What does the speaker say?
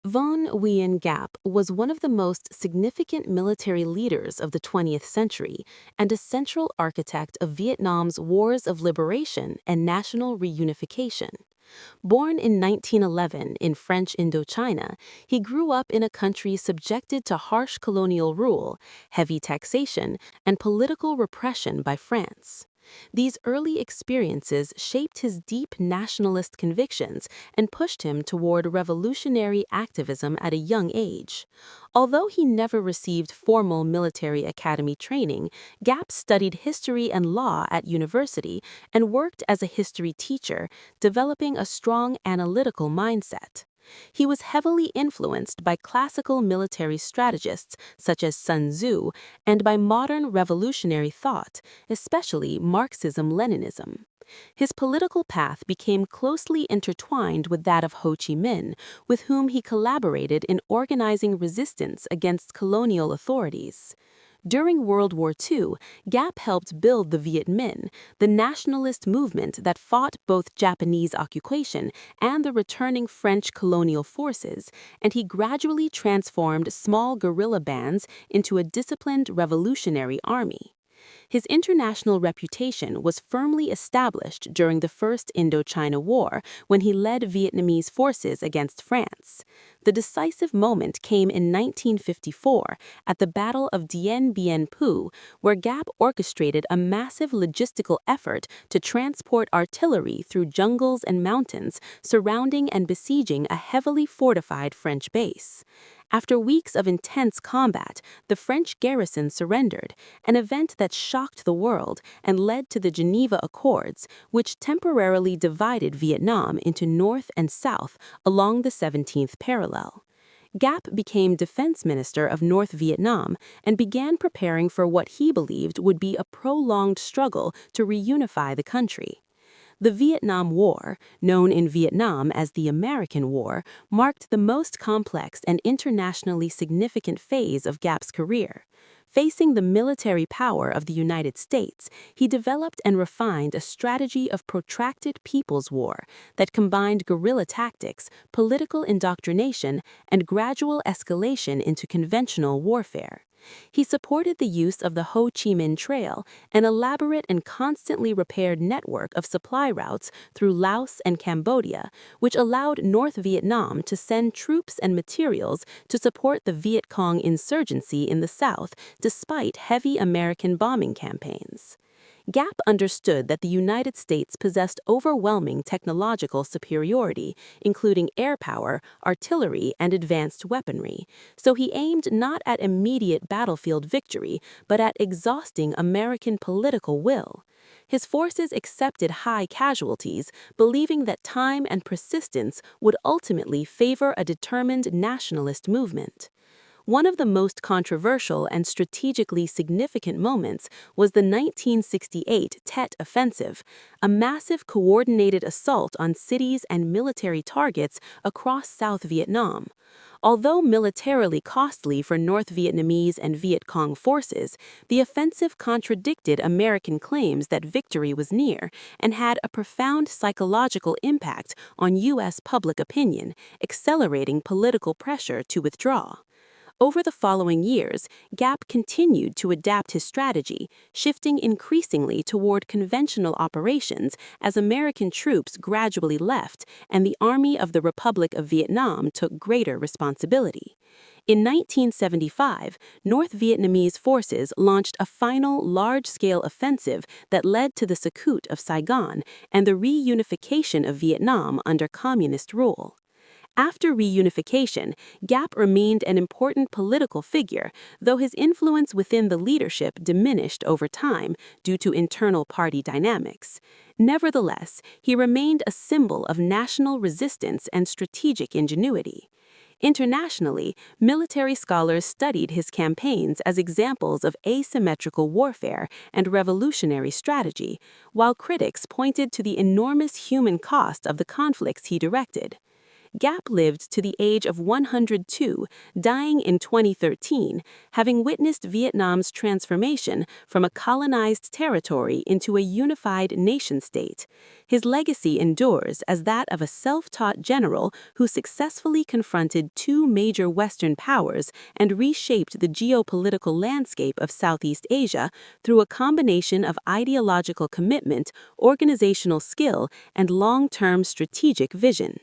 Vo Nguyen Giap was one of the most significant military leaders of the 20th century and a central architect of Vietnam's wars of liberation and national reunification. Born in 1911 in French Indochina, he grew up in a country subjected to harsh colonial rule, heavy taxation, and political repression by France. These early experiences shaped his deep nationalist convictions and pushed him toward revolutionary activism at a young age. Although he never received formal military academy training, Giap studied history and law at university and worked as a history teacher, developing a strong analytical mindset. He was heavily influenced by classical military strategists such as Sun Tzu and by modern revolutionary thought, especially Marxism-Leninism. His political path became closely intertwined with that of Ho Chi Minh, with whom he collaborated in organizing resistance against colonial authorities. During World War II, Giap helped build the Viet Minh, the nationalist movement that fought both Japanese occupation and the returning French colonial forces, and he gradually transformed small guerrilla bands into a disciplined revolutionary army. His international reputation was firmly established during the First Indochina War when he led Vietnamese forces against France. The decisive moment came in 1954 at the Battle of Dien Bien Phu, where Giap orchestrated a massive logistical effort to transport artillery through jungles and mountains surrounding and besieging a heavily fortified French base. After weeks of intense combat, the French garrison surrendered, an event that shocked the world and led to the Geneva Accords, which temporarily divided Vietnam into North and South along the 17th parallel. Giap became defense minister of North Vietnam and began preparing for what he believed would be a prolonged struggle to reunify the country. The Vietnam War, known in Vietnam as the American War, marked the most complex and internationally significant phase of Giap's career. Facing the military power of the United States, he developed and refined a strategy of protracted people's war that combined guerrilla tactics, political indoctrination, and gradual escalation into conventional warfare. He supported the use of the Ho Chi Minh Trail, an elaborate and constantly repaired network of supply routes through Laos and Cambodia, which allowed North Vietnam to send troops and materials to support the Viet Cong insurgency in the south despite heavy American bombing campaigns. Giap understood that the United States possessed overwhelming technological superiority, including air power, artillery, and advanced weaponry, so he aimed not at immediate battlefield victory, but at exhausting American political will. His forces accepted high casualties, believing that time and persistence would ultimately favor a determined nationalist movement. One of the most controversial and strategically significant moments was the 1968 Tet Offensive, a massive coordinated assault on cities and military targets across South Vietnam. Although militarily costly for North Vietnamese and Viet Cong forces, the offensive contradicted American claims that victory was near and had a profound psychological impact on U.S. public opinion, accelerating political pressure to withdraw. Over the following years, Giap continued to adapt his strategy, shifting increasingly toward conventional operations as American troops gradually left and the Army of the Republic of Vietnam took greater responsibility. In 1975, North Vietnamese forces launched a final large-scale offensive that led to the Secute of Saigon and the reunification of Vietnam under communist rule. After reunification, Giap remained an important political figure, though his influence within the leadership diminished over time due to internal party dynamics. Nevertheless, he remained a symbol of national resistance and strategic ingenuity. Internationally, military scholars studied his campaigns as examples of asymmetrical warfare and revolutionary strategy, while critics pointed to the enormous human cost of the conflicts he directed. Giap lived to the age of 102, dying in 2013, having witnessed Vietnam's transformation from a colonized territory into a unified nation-state. His legacy endures as that of a self-taught general who successfully confronted two major Western powers and reshaped the geopolitical landscape of Southeast Asia through a combination of ideological commitment, organizational skill, and long-term strategic vision.